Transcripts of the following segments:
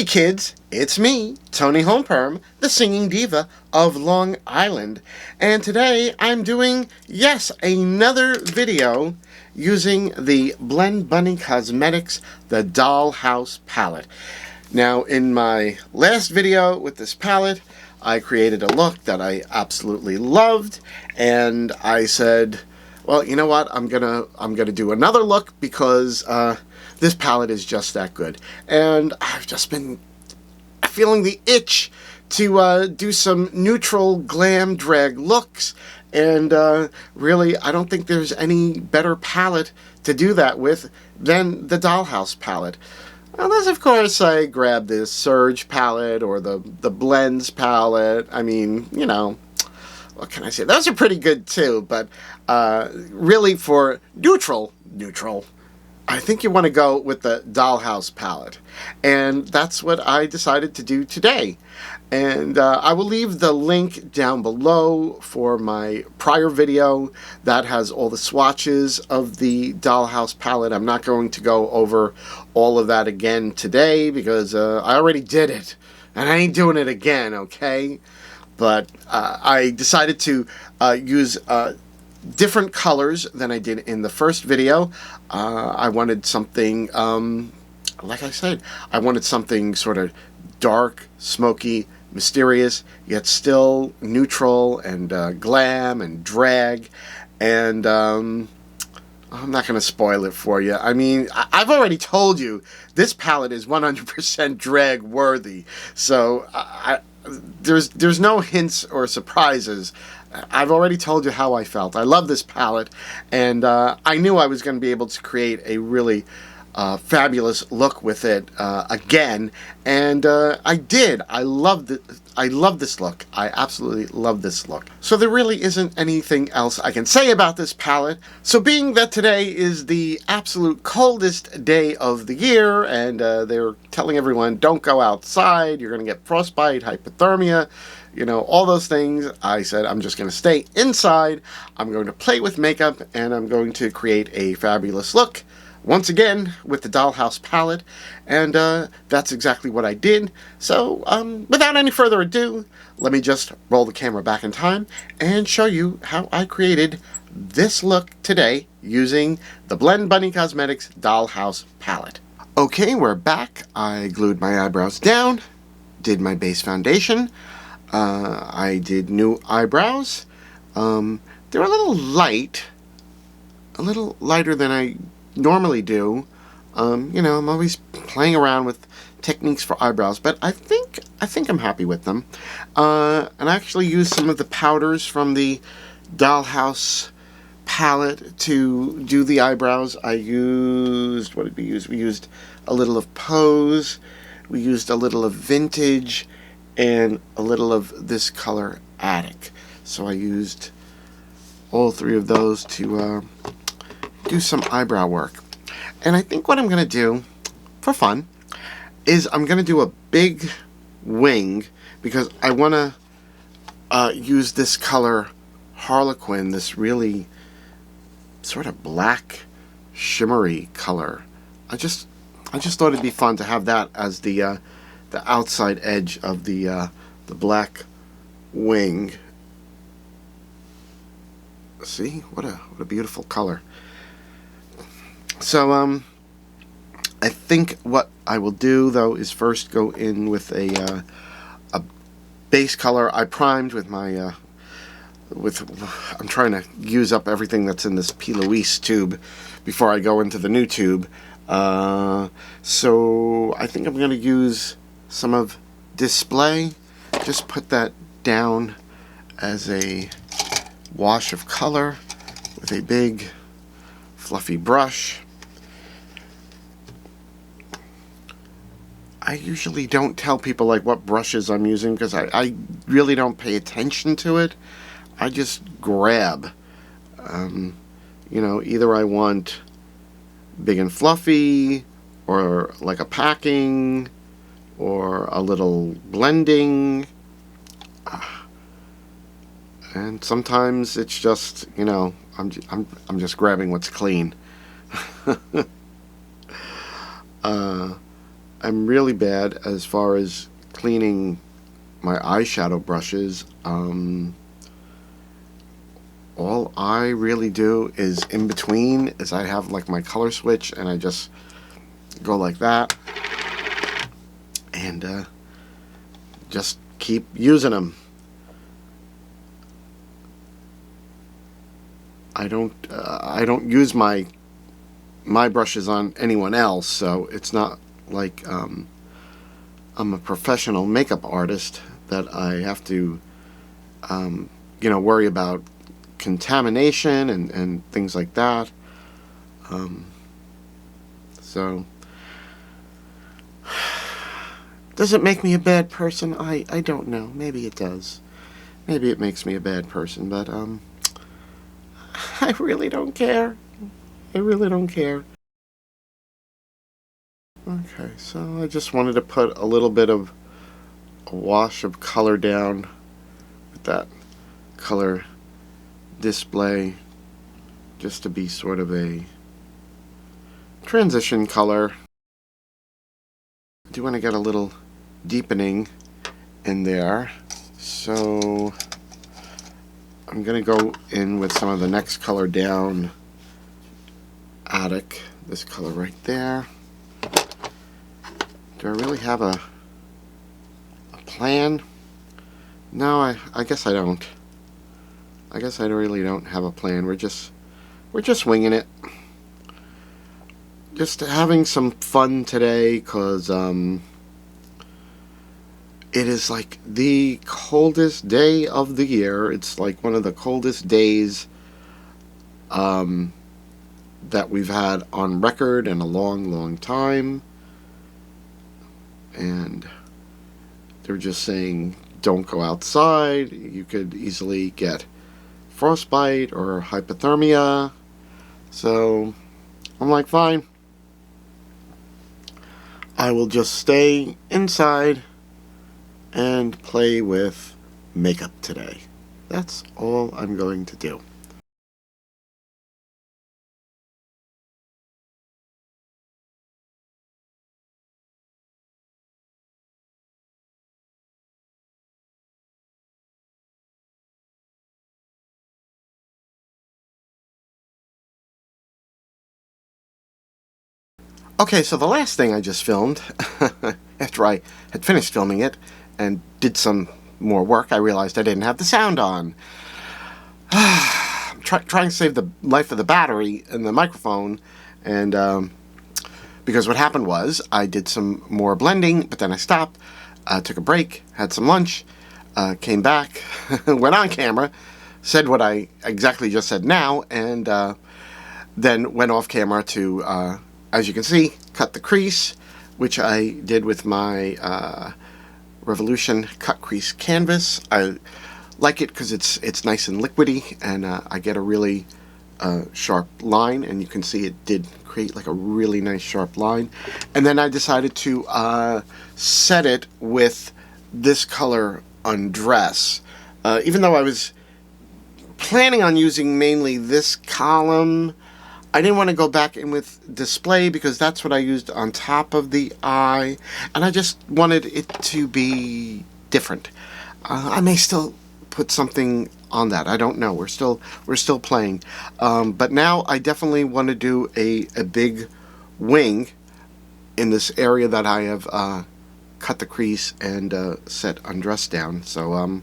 kids, it's me, Toni Homeperm, the singing diva of Long Island, and today I'm doing, yes, another video using the Blend Bunny Cosmetics, the Dollhouse Palette. Now, in my last video with this palette, I created a look that I absolutely loved, and I said, well, you know what, I'm gonna do another look because this palette is just that good. And I've just been feeling the itch to do some neutral glam drag looks, and really I don't think there's any better palette to do that with than the Dollhouse palette. Unless, of course, I grab this Surge palette or the Blends palette. I mean, you know, what can I say? Those are pretty good too, but really for neutral, I think you want to go with the Dollhouse palette. And that's what I decided to do today. And I will leave the link down below for my prior video that has all the swatches of the Dollhouse palette. I'm not going to go over all of that again today because I already did it. And I ain't doing it again, okay? But I decided to use different colors than I did in the first video. I wanted something, like I said, I wanted something sort of dark, smoky, mysterious, yet still neutral and glam and drag. And I'm not going to spoil it for you. I mean, I've already told you this palette is 100% drag worthy. So there's no hints or surprises. I've already told you how I felt. I love this palette, and I knew I was going to be able to create a really fabulous look with it again, and I did. I love this look. I absolutely love this look. So there really isn't anything else I can say about this palette. So being that today is the absolute coldest day of the year, and they're telling everyone don't go outside, you're going to get frostbite, hypothermia, you know, all those things, I said I'm just going to stay inside. I'm going to play with makeup, and I'm going to create a fabulous look once again with the Dollhouse palette, and that's exactly what I did. So without any further ado, let me just roll the camera back in time and show you how I created this look today using the Blend Bunny Cosmetics Dollhouse palette. Okay, we're back. I glued my eyebrows down, did my base foundation. I did new eyebrows. They're a little light, a little lighter than I normally do. You know, I'm always playing around with techniques for eyebrows, but I think I'm happy with them. And I actually used some of the powders from the Dollhouse palette to do the eyebrows. I used, what did we use? We used a little of Pose, we used a little of Vintage, and a little of this color, Attic. So I used all three of those to do some eyebrow work. And I think what I'm going to do, for fun, is I'm going to do a big wing, because I want to use this color, Harlequin, this really sort of black, shimmery color. I just thought it'd be fun to have that as the outside edge of the black wing. See, what a beautiful color. So I think what I will do though is first go in with a base color. I primed with my I'm trying to use up everything that's in this P. Louise tube before I go into the new tube. So I think I'm going to use some of Display. Just put that down as a wash of color with a big fluffy brush. I usually don't tell people like what brushes I'm using because I really don't pay attention to it. I just grab. You know, either I want big and fluffy, or like a packing, or a little blending. And sometimes it's just, you know, I'm just grabbing what's clean. I'm really bad as far as cleaning my eyeshadow brushes. All I really do is in between is I have like my color switch and I just go like that and just keep using them. I don't use my brushes on anyone else, so it's not like I'm a professional makeup artist that I have to worry about contamination and things like that. So does it make me a bad person? I don't know. Maybe it does. Maybe it makes me a bad person, but I really don't care. I really don't care. Okay, so I just wanted to put a little bit of a wash of color down with that color display, just to be sort of a transition color. I do want to get a little deepening in there, so I'm going to go in with some of the next color down, Attic, this color right there. Do I really have a plan? No, I guess I don't. I guess I really don't have a plan. We're just winging it. Just having some fun today, cause it is like the coldest day of the year. It's like one of the coldest days that we've had on record in a long, long time. And they're just saying, don't go outside. You could easily get frostbite or hypothermia. So I'm like, fine. I will just stay inside and play with makeup today. That's all I'm going to do. Okay, so the last thing I just filmed, after I had finished filming it and did some more work, I realized I didn't have the sound on. I'm trying to save the life of the battery in the microphone, and because what happened was I did some more blending, but then I stopped, took a break, had some lunch, came back, went on camera, said what I exactly just said now, and then went off camera to, as you can see, cut the crease, which I did with my Revolution cut crease canvas. I like it because it's nice and liquidy, and I get a really sharp line, and you can see it did create like a really nice sharp line. And then I decided to set it with this color Undress. Even though I was planning on using mainly this column, I didn't want to go back in with Display because that's what I used on top of the eye, and I just wanted it to be different. I may still put something on that. I don't know. We're still playing. But now I definitely want to do a big wing in this area that I have cut the crease and set Undress down. So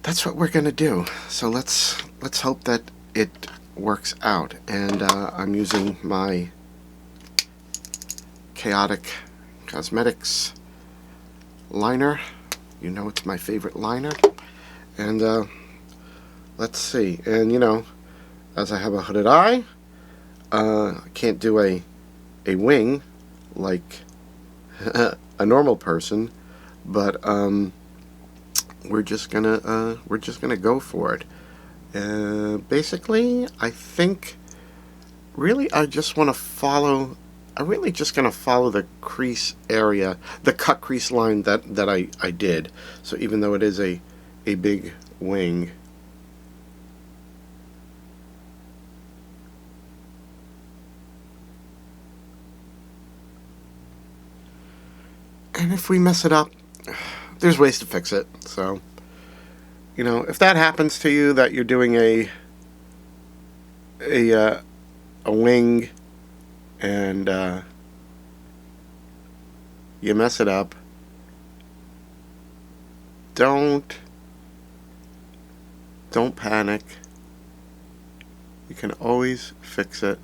that's what we're gonna do. So let's hope that it works out. And I'm using my Chaotic Cosmetics liner. You know it's my favorite liner. And let's see. And you know, as I have a hooded eye, I can't do a wing like a normal person, but we're just gonna go for it. Basically, I think really I just want to follow. I'm really just gonna follow the crease area, the cut crease line that I did. So even though it is a big wing, And if we mess it up, there's ways to fix it. So, you know, if that happens to you, that you're doing a wing and you mess it up, don't panic. You can always fix it.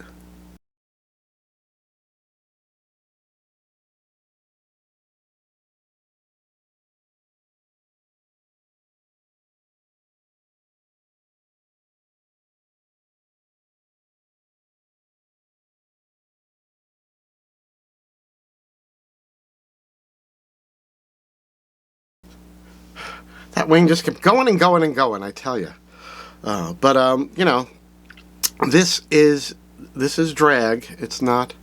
That wing just kept going and going and going, I tell you. But you know, this is drag. It's not.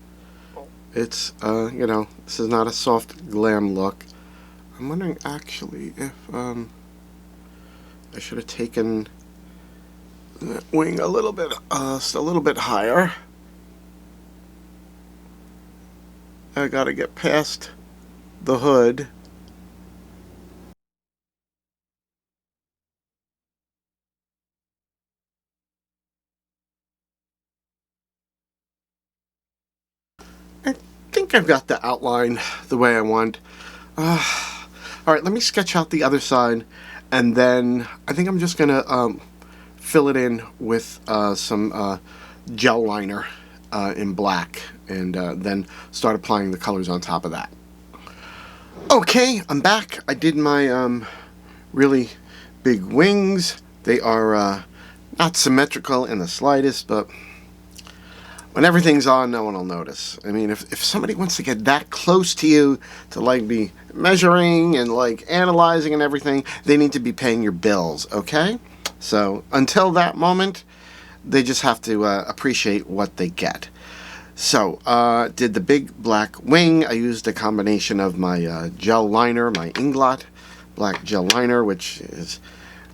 It's you know, this is not a soft glam look. I'm wondering actually if I should have taken that wing a little bit higher. I got to get past the hood. I think I've got the outline the way I want. All right, let me sketch out the other side, and then I think I'm just gonna fill it in with some gel liner in black, and then start applying the colors on top of that. Okay, I'm back. I did my really big wings. They are not symmetrical in the slightest, but when everything's on, no one will notice. I mean, if somebody wants to get that close to you to like be measuring and like analyzing and everything, they need to be paying your bills, okay? So until that moment, they just have to appreciate what they get. So, did the big black wing. I used a combination of my gel liner, my Inglot black gel liner, which is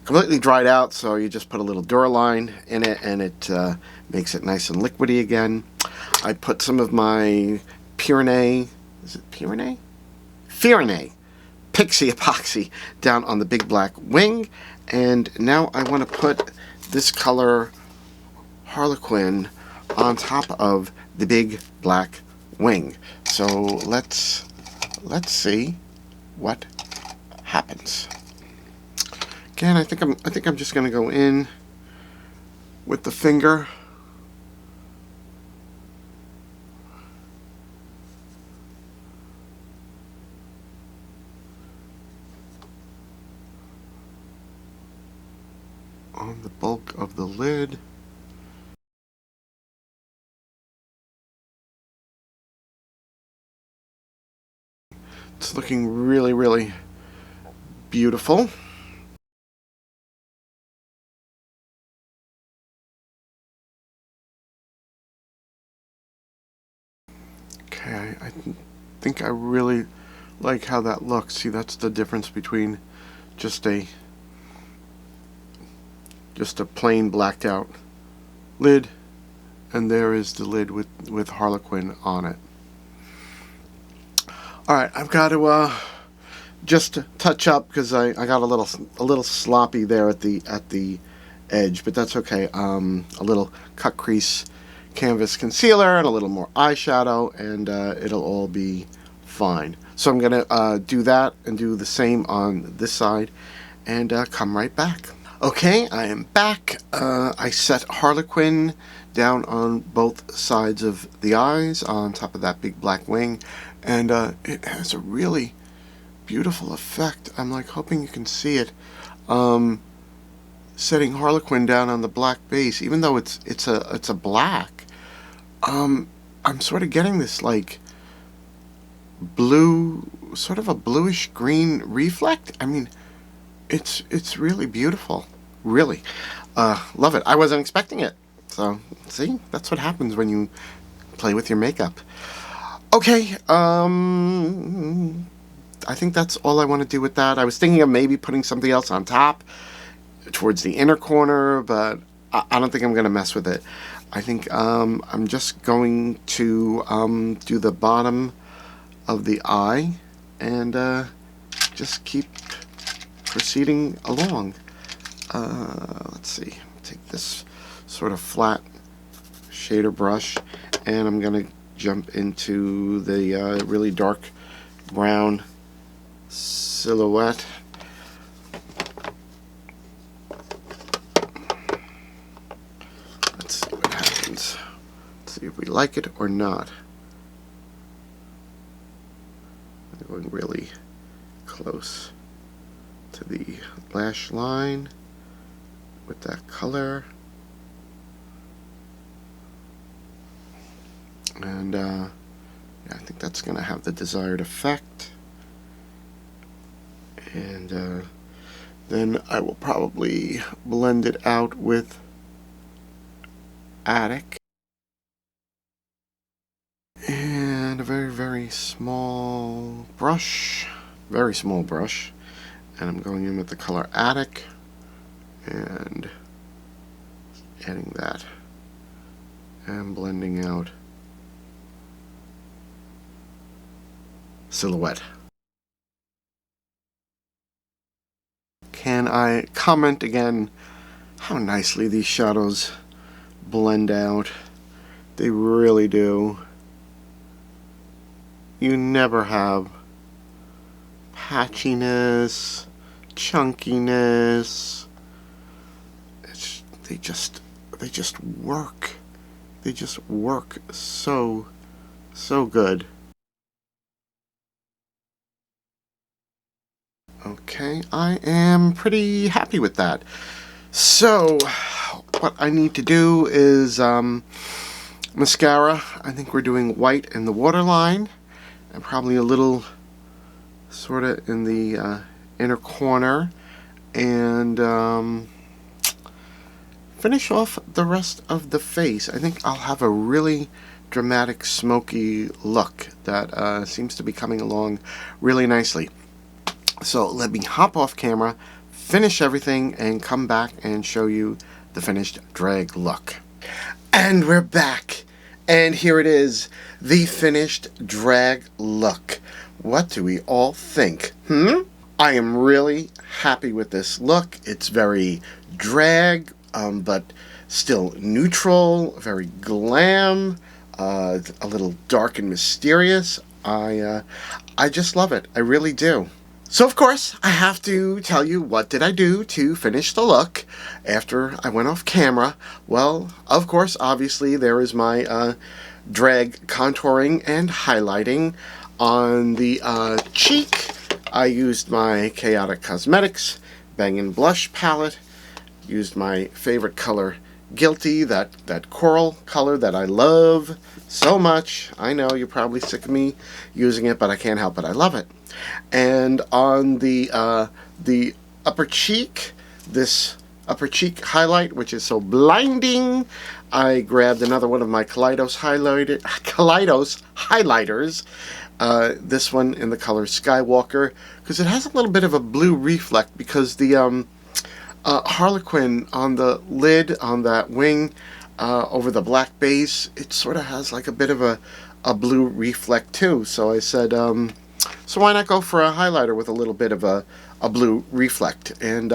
completely dried out, so you just put a little Duraline in it, and it makes it nice and liquidy again. I put some of my Pyrenees, is it Pyrenees? Pyrenees Pixie Epoxy down on the big black wing, and now I want to put this color Harlequin on top of the big black wing. So let's see what happens. Again, I think I'm just going to go in with the finger. On the bulk of the lid. It's looking really, really beautiful. Okay, I think I really like how that looks. See, that's the difference between just a plain blacked out lid, and there is the lid with Harlequin on it. All right, I've got to just touch up because I got a little sloppy there at the edge, but that's okay. A little cut crease canvas concealer and a little more eyeshadow, and it'll all be fine. So I'm gonna do that and do the same on this side, and come right back. Okay, I am back. I set Harlequin down on both sides of the eyes on top of that big black wing, and it has a really beautiful effect. I'm like hoping you can see it. Setting Harlequin down on the black base, even though it's a black, I'm sort of getting this like blue, sort of a bluish green reflect. I mean, it's really beautiful. Really, love it. I wasn't expecting it. So see, that's what happens when you play with your makeup. Okay, I think that's all I want to do with that. I was thinking of maybe putting something else on top towards the inner corner, but I don't think I'm going to mess with it. I think I'm just going to do the bottom of the eye and just keep proceeding along. Let's see, take this sort of flat shader brush, and I'm going to jump into the really dark brown silhouette. Let's see what happens. Let's see if we like it or not. I'm going really close to the lash line with that color. And yeah, I think that's going to have the desired effect. And then I will probably blend it out with Attic. And a very, very small brush. Very small brush. And I'm going in with the color Attic and adding that and blending out Silhouette. Can I comment again how nicely these shadows blend out? They really do. You never have patchiness, chunkiness. They just work. They just work so good. Okay, I am pretty happy with that. So, what I need to do is mascara. I think we're doing white in the waterline, and probably a little sort of in the inner corner, and finish off the rest of the face. I think I'll have a really dramatic, smoky look that seems to be coming along really nicely. So let me hop off camera, finish everything, and come back and show you the finished drag look. And we're back. And here it is, the finished drag look. What do we all think? I am really happy with this look. It's very drag, but still neutral, very glam, a little dark and mysterious. I just love it. I really do. So of course, I have to tell you, what did I do to finish the look after I went off camera? Well, of course, obviously, there is my drag contouring and highlighting. On the cheek, I used my Chaotic Cosmetics Bang & Blush palette. Used my favorite color, Guilty, that coral color that I love so much. I know you're probably sick of me using it, but I can't help it. I love it. And on the upper cheek, this upper cheek highlight, which is so blinding, I grabbed another one of my Kaleidos highlighters. This one in the color Skywalker, because it has a little bit of a blue reflect, because the Harlequin on the lid, on that wing, over the black base, it sort of has like a bit of a blue reflect too. So I said, so why not go for a highlighter with a little bit of a blue reflect? And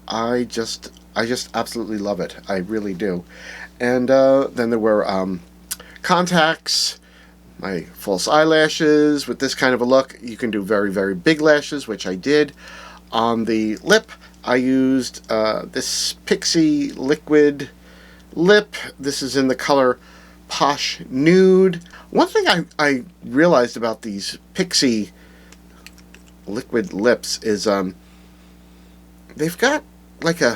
I just absolutely love it. I really do. And then there were contacts, my false eyelashes. With this kind of a look, you can do very, very big lashes, which I did. On the lip, I used this Pixie liquid lip. This is in the color Posh Nude. One thing I realized about these Pixie liquid lips is they've got like a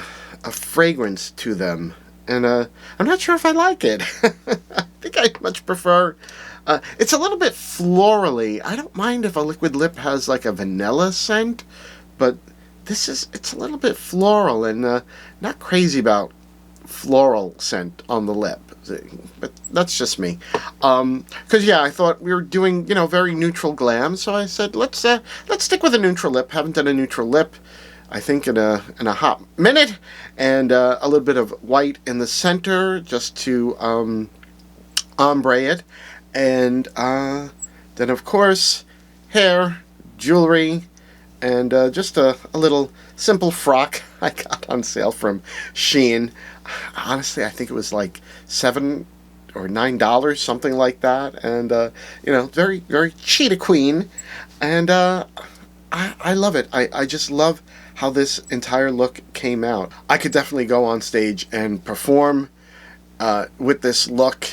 fragrance to them, and I'm not sure if I like it. I think I much prefer it's a little bit florally. I don't mind if a liquid lip has like a vanilla scent, but it's a little bit floral, and not crazy about floral scent on the lip, but that's just me. Because yeah, I thought we were doing, you know, very neutral glam, so I said let's stick with a neutral lip. Haven't done a neutral lip, I think, in a hot minute, and a little bit of white in the center just to ombre it, and then of course hair, jewelry, and just a little simple frock I got on sale from Shein. Honestly, I think it was like $7 or $9, something like that. And, you know, very, very cheetah queen. And I love it. I just love how this entire look came out. I could definitely go on stage and perform with this look,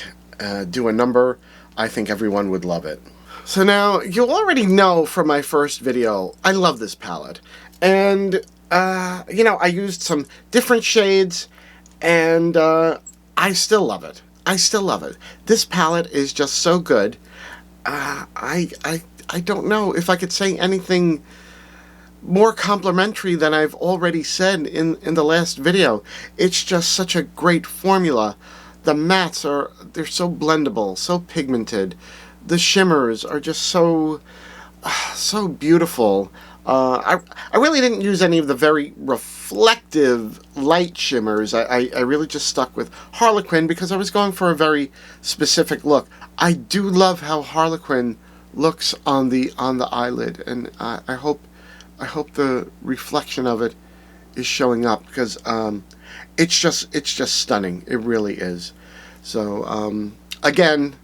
do a number. I think everyone would love it. So now, you already know from my first video, I love this palette. And, you know, I used some different shades, and I still love it. I still love it. This palette is just so good. I don't know if I could say anything more complimentary than I've already said in the last video. It's just such a great formula. The mattes they're so blendable, so pigmented. The shimmers are just so beautiful. I really didn't use any of the very reflective light shimmers. I really just stuck with Harlequin because I was going for a very specific look. I do love how Harlequin looks on the eyelid, and I hope the reflection of it is showing up, because it's just stunning. It really is. So again,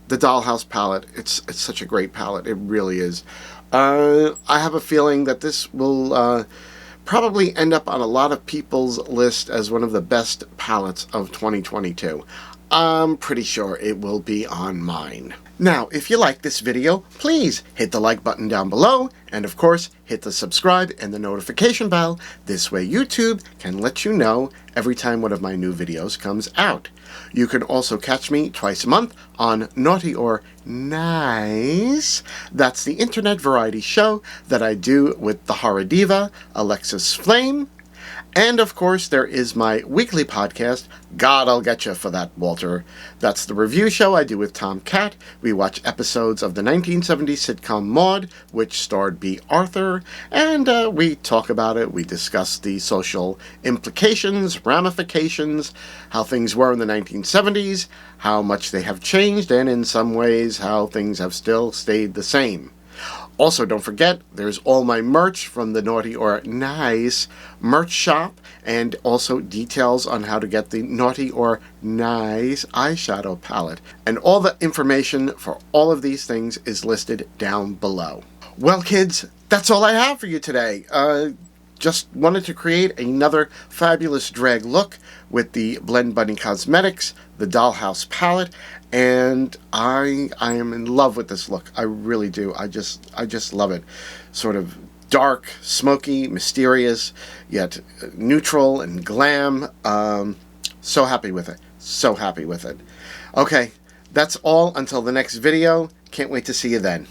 the Dollhouse palette, it's such a great palette. It really is. I have a feeling that this will probably end up on a lot of people's list as one of the best palettes of 2022. I'm pretty sure it will be on mine. Now, if you like this video, please hit the like button down below, and of course, hit the subscribe and the notification bell. This way YouTube can let you know every time one of my new videos comes out. You can also catch me twice a month on Naughty or Niiiiice. That's the internet variety show that I do with the horror diva, Alexis Flame. And of course, there is my weekly podcast, God, I'll Get You for That, Walter. That's the review show I do with Tom Cat. We watch episodes of the 1970s sitcom Maude, which starred B. Arthur, and we talk about it. We discuss the social implications, ramifications, how things were in the 1970s, how much they have changed, and in some ways, how things have still stayed the same. Also, don't forget, there's all my merch from the Naughty or Niiiiice merch shop, and also details on how to get the Naughty or Niiiiice eyeshadow palette. And all the information for all of these things is listed down below. Well, kids, that's all I have for you today. Just wanted to create another fabulous drag look with the Blend Bunny Cosmetics, the Dollhouse Palette, and I am in love with this look. I really do. I just love it. Sort of dark, smoky, mysterious, yet neutral and glam. So happy with it. So happy with it. Okay, that's all until the next video. Can't wait to see you then.